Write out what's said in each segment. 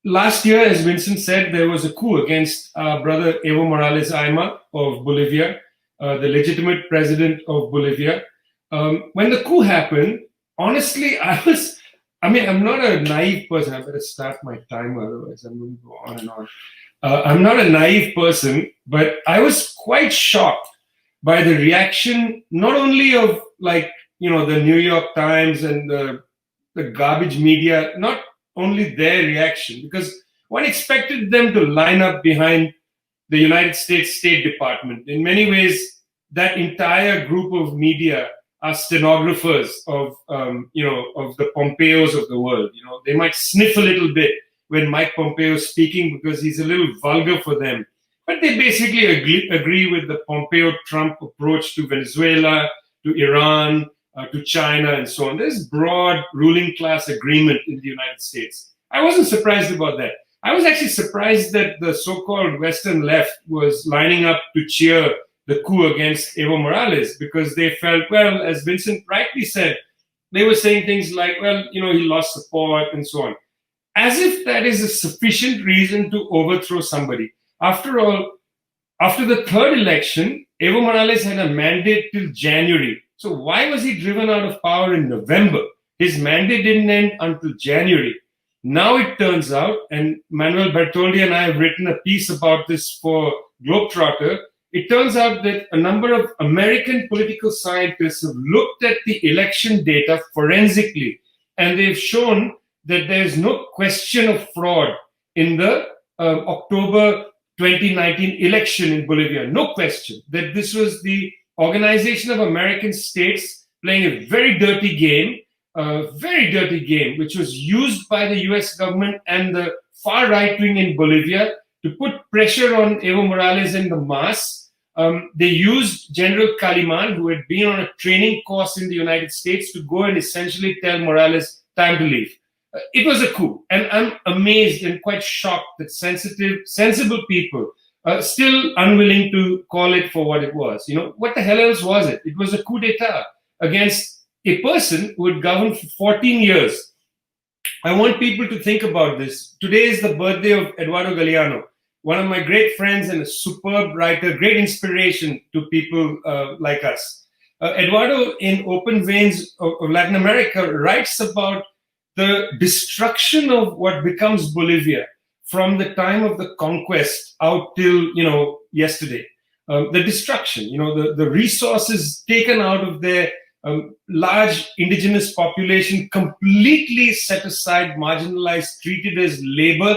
last year, as Vincent said, there was a coup against our brother Evo Morales Ayma of Bolivia, the legitimate president of Bolivia. When the coup happened, honestly, I'm not a naive person. I better start my timer, otherwise I'm going to go on and on. I'm not a naive person, but I was quite shocked by the reaction, not only of the New York Times and the garbage media, not only their reaction, because one expected them to line up behind the United States State Department. In many ways, that entire group of media are stenographers of the Pompeos of the world. They might sniff a little bit when Mike Pompeo is speaking because he's a little vulgar for them. But they basically agree with the Pompeo-Trump approach to Venezuela, to Iran, to China, and so on. There's broad ruling class agreement in the United States. I wasn't surprised about that. I was actually surprised that the so-called Western left was lining up to cheer the coup against Evo Morales because they felt, well, as Vincent rightly said, they were saying things like, well, he lost support and so on. As if that is a sufficient reason to overthrow somebody. After all, after the third election, Evo Morales had a mandate till January. So why was he driven out of power in November? His mandate didn't end until January. Now it turns out, and Manuel Bertoldi and I have written a piece about this for Globetrotter, it turns out that a number of American political scientists have looked at the election data forensically, and they've shown that there's no question of fraud in the October 2019 election in Bolivia. No question that this was the Organization of American States playing a very dirty game, which was used by the US government and the far right wing in Bolivia to put pressure on Evo Morales and the MAS. They used General Kaliman, who had been on a training course in the United States, to go and essentially tell Morales time to leave. It was a coup, and I'm amazed and quite shocked that sensible people are still unwilling to call it for what it was. What the hell else was it? It was a coup d'etat against a person who had governed for 14 years. I want people to think about this. Today is the birthday of Eduardo Galeano, one of my great friends and a superb writer, great inspiration to people like us. Eduardo, in Open Veins of Latin America, writes about the destruction of what becomes Bolivia from the time of the conquest out till, yesterday. The destruction, the resources taken out of their large indigenous population, completely set aside, marginalized, treated as labor,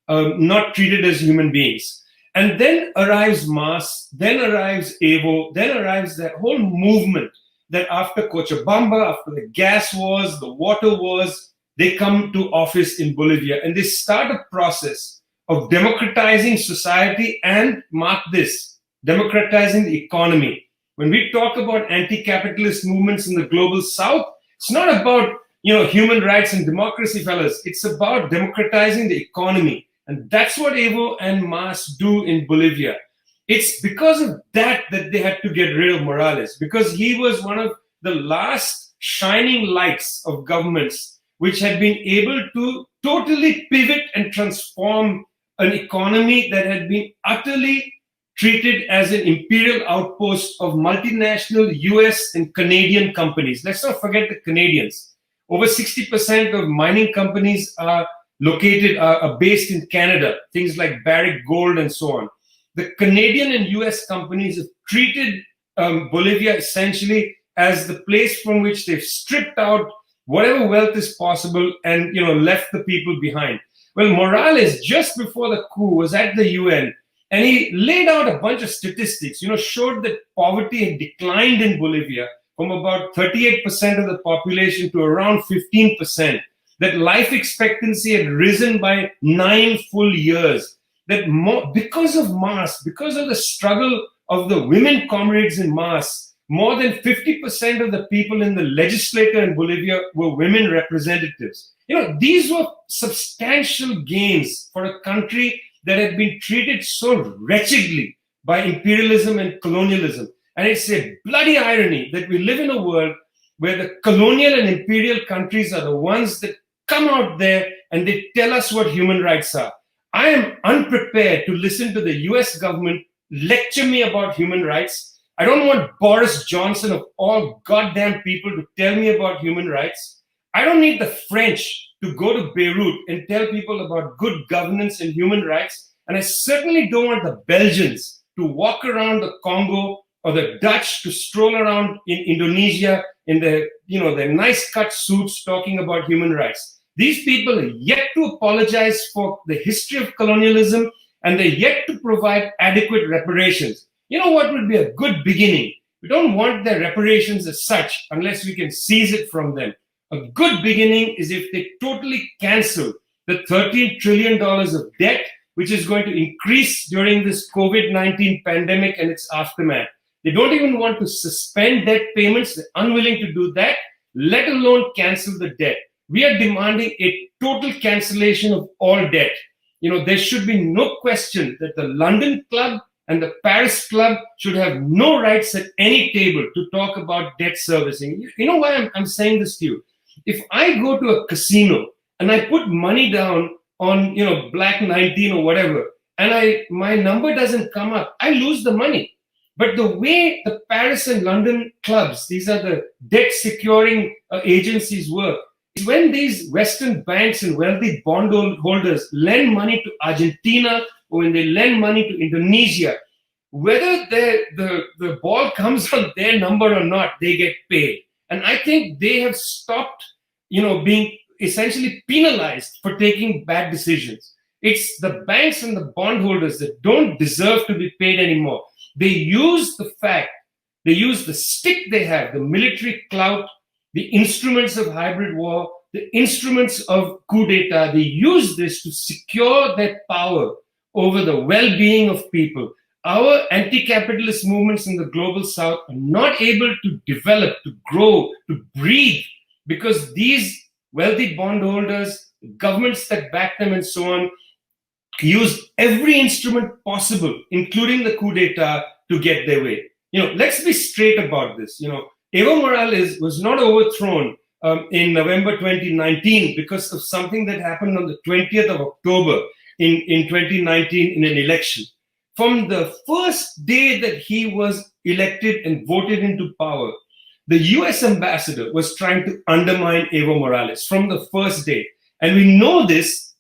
not treated as human beings. And then arrives MAS, then arrives Evo, then arrives that whole movement that after Cochabamba, after the gas wars, the water wars, they come to office in Bolivia and they start a process of democratizing society and, mark this, democratizing the economy. When we talk about anti-capitalist movements in the global south, it's not about human rights and democracy, fellas. It's about democratizing the economy. And that's what Evo and MAS do in Bolivia. It's because of that they had to get rid of Morales, because he was one of the last shining lights of governments which had been able to totally pivot and transform an economy that had been utterly treated as an imperial outpost of multinational US and Canadian companies. Let's not forget the Canadians. Over 60% of mining companies are based in Canada, things like Barrick Gold and so on. The Canadian and US companies have treated Bolivia essentially as the place from which they've stripped out whatever wealth is possible and left the people behind. Well, Morales, just before the coup, was at the UN and he laid out a bunch of statistics, showed that poverty had declined in Bolivia from about 38% of the population to around 15%, that life expectancy had risen by 9 full years, that because of MAS, because of the struggle of the women comrades in MAS, more than 50% of the people in the legislature in Bolivia were women representatives. These were substantial gains for a country that had been treated so wretchedly by imperialism and colonialism. And it's a bloody irony that we live in a world where the colonial and imperial countries are the ones that come out there and they tell us what human rights are. I am unprepared to listen to the US government lecture me about human rights. I don't want Boris Johnson of all goddamn people to tell me about human rights. I don't need the French to go to Beirut and tell people about good governance and human rights. And I certainly don't want the Belgians to walk around the Congo or the Dutch to stroll around in Indonesia in their nice cut suits talking about human rights. These people are yet to apologize for the history of colonialism, and they're yet to provide adequate reparations. You know what would be a good beginning? We don't want their reparations as such unless we can seize it from them. A good beginning is if they totally cancel the $13 trillion of debt, which is going to increase during this COVID-19 pandemic and its aftermath. They don't even want to suspend debt payments. They're unwilling to do that, let alone cancel the debt. We are demanding a total cancellation of all debt. There should be no question that the London Club and the Paris Club should have no rights at any table to talk about debt servicing. You know why I'm saying this to you? If I go to a casino and I put money down on Black 19 or whatever, and my number doesn't come up, I lose the money. But the way the Paris and London clubs, these are the debt securing agencies, work, is when these Western banks and wealthy bondholders lend money to Argentina or when they lend money to Indonesia, whether the ball comes on their number or not, they get paid. And I think they have stopped, being essentially penalized for taking bad decisions. It's the banks and the bondholders that don't deserve to be paid anymore. They use the stick they have, the military clout, the instruments of hybrid war, the instruments of coup d'etat. They use this to secure their power over the well-being of people. Our anti-capitalist movements in the global south are not able to develop, to grow, to breathe, because these wealthy bondholders, governments that back them and so on, use every instrument possible, including the coup d'etat, to get their way. Let's be straight about this. Evo Morales was not overthrown in November 2019 because of something that happened on the 20th of October in 2019 in an election. From the first day that he was elected and voted into power, the US ambassador was trying to undermine Evo Morales from the first day. And we know this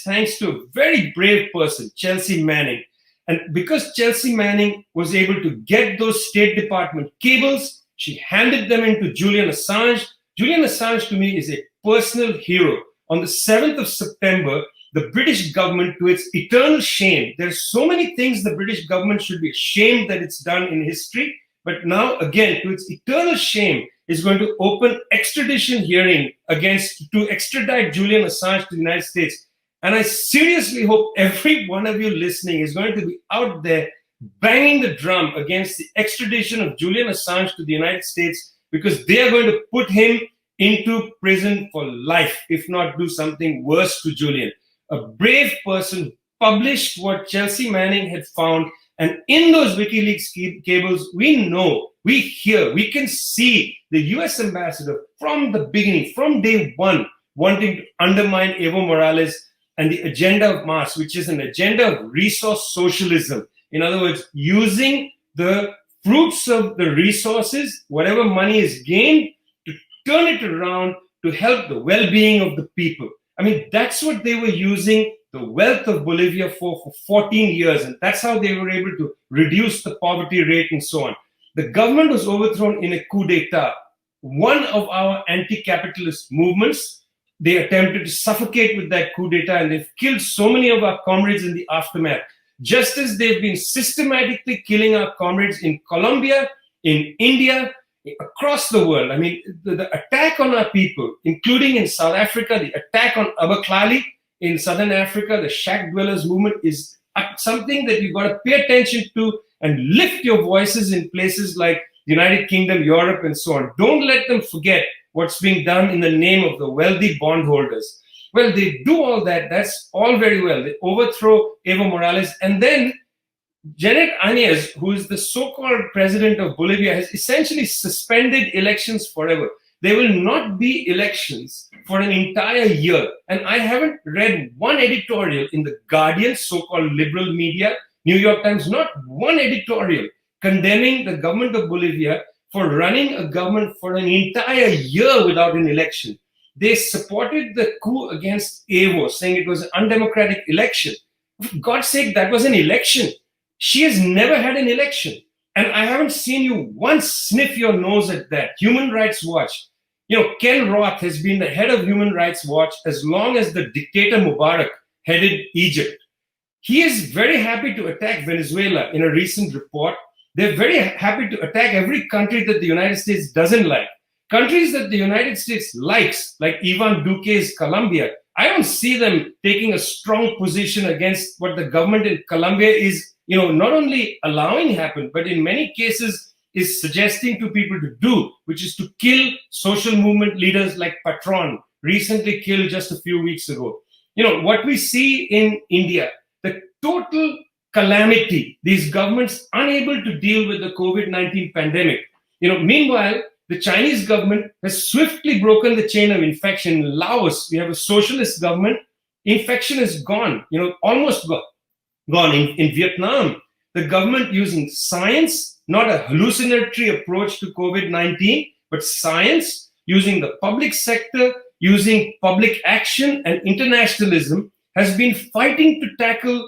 thanks to a very brave person, Chelsea Manning. And because Chelsea Manning was able to get those State Department cables, she handed them into Julian Assange. Julian Assange, to me, is a personal hero. On the 7th of September, the British government, to its eternal shame, there's so many things the British government should be ashamed that it's done in history, but now, again, to its eternal shame, is going to open extradition hearing to extradite Julian Assange to the United States. And I seriously hope every one of you listening is going to be out there banging the drum against the extradition of Julian Assange to the United States, because they are going to put him into prison for life, if not do something worse to Julian. A brave person published what Chelsea Manning had found, and in those WikiLeaks cables, we hear, we can see the US ambassador from the beginning, from day one, wanting to undermine Evo Morales and the agenda of Mars, which is an agenda of resource socialism. In other words, using the fruits of the resources, whatever money is gained, to turn it around to help the well-being of the people. I mean, that's what they were using the wealth of Bolivia for 14 years. And that's how they were able to reduce the poverty rate and so on. The government was overthrown in a coup d'etat. One of our anti-capitalist movements, they attempted to suffocate with that coup d'etat, and they've killed so many of our comrades in the aftermath. Just as they've been systematically killing our comrades in Colombia, in India, across the world. I mean, the attack on our people, including in South Africa, the attack on Abaklali in Southern Africa, the shack dwellers movement, is something that you've got to pay attention to and lift your voices in places like the United Kingdom, Europe, and so on. Don't let them forget what's being done in the name of the wealthy bondholders. Well, they do all that. That's all very well. They overthrow Evo Morales. And then Janet Áñez, who is the so-called president of Bolivia, has essentially suspended elections forever. there will not be elections for an entire year. And I haven't read one editorial in the Guardian, so-called liberal media, New York Times, not one editorial condemning the government of Bolivia for running a government for an entire year without an election. They supported the coup against Evo, saying it was an undemocratic election. For God's sake, that was an election. She has never had an election. And I haven't seen you once sniff your nose at that. Human Rights Watch. Ken Roth has been the head of Human Rights Watch as long as the dictator Mubarak headed Egypt. He is very happy to attack Venezuela in a recent report. They're very happy to attack every country that the United States doesn't like. Countries that the United States likes, like Ivan Duque's Colombia, I don't see them taking a strong position against what the government in Colombia is, not only allowing happen, but in many cases is suggesting to people to do, which is to kill social movement leaders like Patron, recently killed just a few weeks ago. What we see in India, the total calamity, these governments unable to deal with the COVID-19 pandemic. Meanwhile, the Chinese government has swiftly broken the chain of infection. In Laos, we have a socialist government. Infection is gone, almost gone. In Vietnam, the government using science, not a hallucinatory approach to COVID-19, but science, using the public sector, using public action and internationalism, has been fighting to tackle,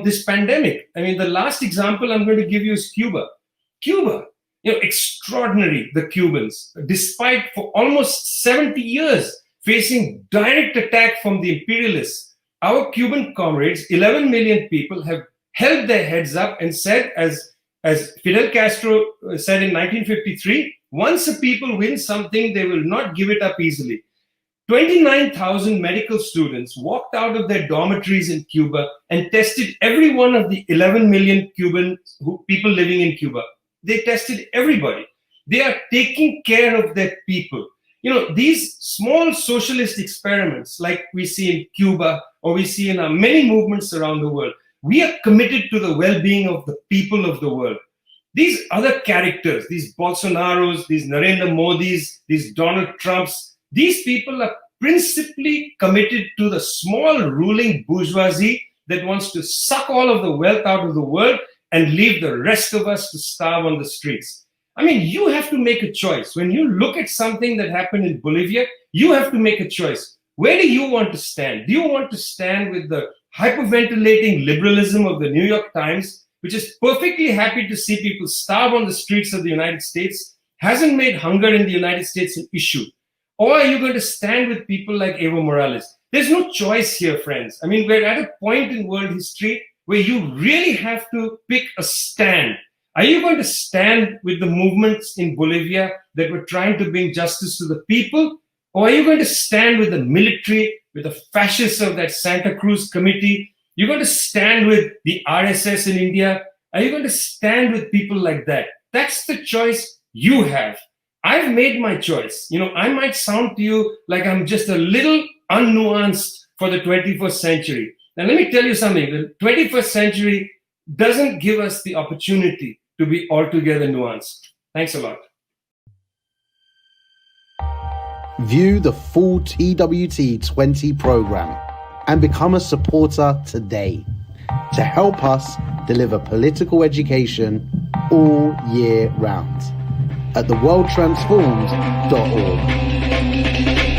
this pandemic. I mean, the last example I'm going to give you is Cuba. Cuba. Extraordinary, the Cubans, despite for almost 70 years facing direct attack from the imperialists. Our Cuban comrades, 11 million people, have held their heads up and said, as Fidel Castro said in 1953, once a people win something, they will not give it up easily. 29,000 medical students walked out of their dormitories in Cuba and tested every one of the 11 million Cuban people living in Cuba. They tested everybody. They are taking care of their people. These small socialist experiments like we see in Cuba or we see in our many movements around the world, we are committed to the well-being of the people of the world. These other characters, these Bolsonaros, these Narendra Modis, these Donald Trumps, these people are principally committed to the small ruling bourgeoisie that wants to suck all of the wealth out of the world and leave the rest of us to starve on the streets. I mean, you have to make a choice. When you look at something that happened in Bolivia, you have to make a choice. Where do you want to stand? Do you want to stand with the hyperventilating liberalism of the New York Times, which is perfectly happy to see people starve on the streets of the United States, hasn't made hunger in the United States an issue? Or are you going to stand with people like Evo Morales? There's no choice here, friends. I mean, we're at a point in world history where you really have to pick a stand. Are you going to stand with the movements in Bolivia that were trying to bring justice to the people? Or are you going to stand with the military, with the fascists of that Santa Cruz committee? You're going to stand with the RSS in India? Are you going to stand with people like that? That's the choice you have. I've made my choice. I might sound to you like I'm just a little unnuanced for the 21st century. Now, let me tell you something. The 21st century doesn't give us the opportunity to be altogether nuanced. Thanks a lot. View the full TWT20 program and become a supporter today to help us deliver political education all year round at theworldtransformed.org.